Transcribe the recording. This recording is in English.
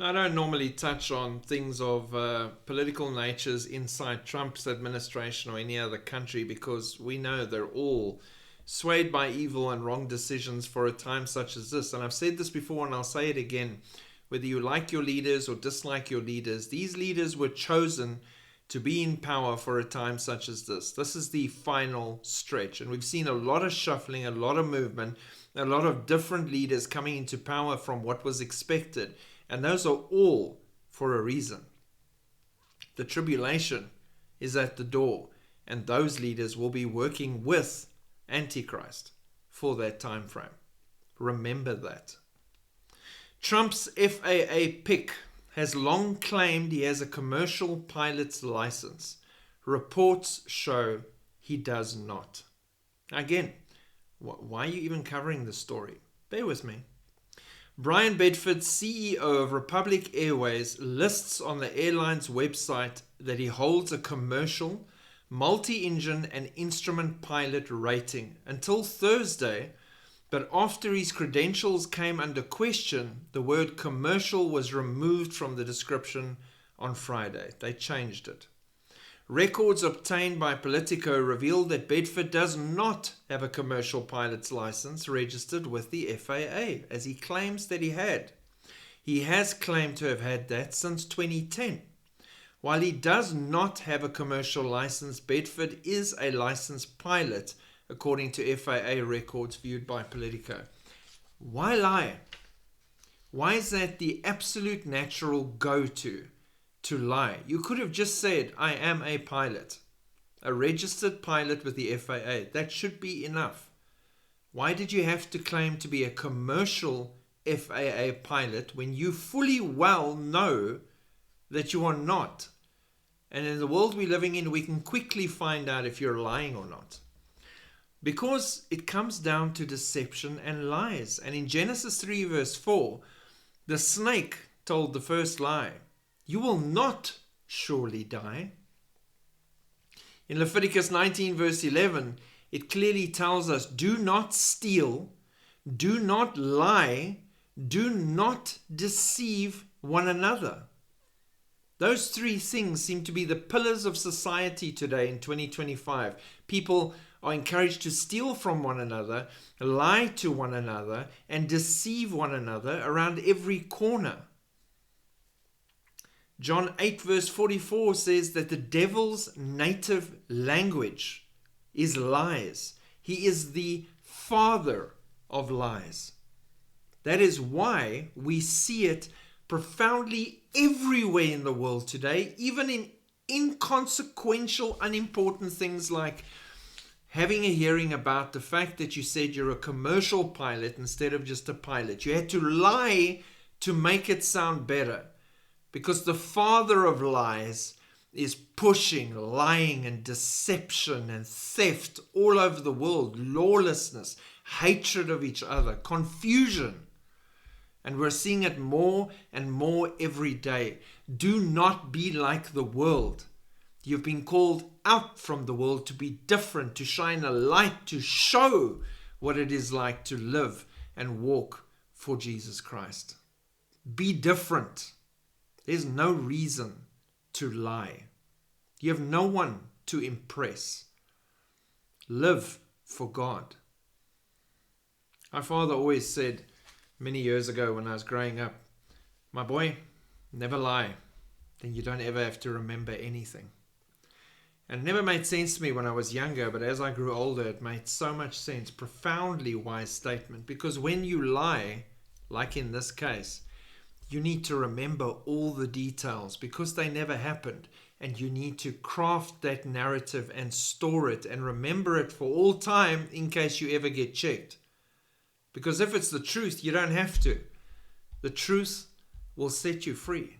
Now, I don't normally touch on things of political natures inside Trump's administration or any other country because we know they're all swayed by evil and wrong decisions for a time such as this. And I've said this before and I'll say it again. Whether you like your leaders or dislike your leaders, these leaders were chosen to be in power for a time such as this. This is the final stretch. And we've seen a lot of shuffling, a lot of movement, a lot of different leaders coming into power from what was expected. And those are all for a reason. The tribulation is at the door, and those leaders will be working with Antichrist for that time frame. Remember that. Trump's FAA pick has long claimed he has a commercial pilot's license. Reports show he does not. Again, why are you even covering this story? Bear with me. Brian Bedford, CEO of Republic Airways, lists on the airline's website that he holds a commercial, multi-engine and instrument pilot rating until Thursday, but after his credentials came under question, the word commercial was removed from the description on Friday. They changed it. Records obtained by Politico reveal that Bedford does not have a commercial pilot's license registered with the FAA, as he claims that he had. He has claimed to have had that since 2010. While he does not have a commercial license, Bedford is a licensed pilot, according to FAA records viewed by Politico. Why lie? Why is that the absolute natural go-to? To lie. You could have just said, I am a pilot, a registered pilot with the FAA. That should be enough. Why did you have to claim to be a commercial FAA pilot when you fully well know that you are not? And in the world we're living in, we can quickly find out if you're lying or not. Because it comes down to deception and lies. And in Genesis 3 verse 4, the snake told the first lie, you will not surely die. In Leviticus 19 verse 11, it clearly tells us, do not steal, do not lie, do not deceive one another. Those three things seem to be the pillars of society today in 2025. People are encouraged to steal from one another, lie to one another, and deceive one another around every corner. John 8 verse 44 says that the devil's native language is lies. He is the father of lies. That is why we see it profoundly everywhere in the world today, even in inconsequential, unimportant things like having a hearing about the fact that you said you're a commercial pilot instead of just a pilot. You had to lie to make it sound better, because the father of lies is pushing lying and deception and theft all over the world, lawlessness, hatred of each other, confusion. And we're seeing it more and more every day. Do not be like the world. You've been called out from the world to be different, to shine a light, to show what it is like to live and walk for Jesus Christ. Be different. There's no reason to lie. You have no one to impress. Live for God. My father always said many years ago when I was growing up, my boy, never lie. Then you don't ever have to remember anything. And it never made sense to me when I was younger, but as I grew older, it made so much sense. Profoundly wise statement. Because when you lie, like in this case, you need to remember all the details because they never happened. And you need to craft that narrative and store it and remember it for all time in case you ever get checked. Because if it's the truth, you don't have to. The truth will set you free.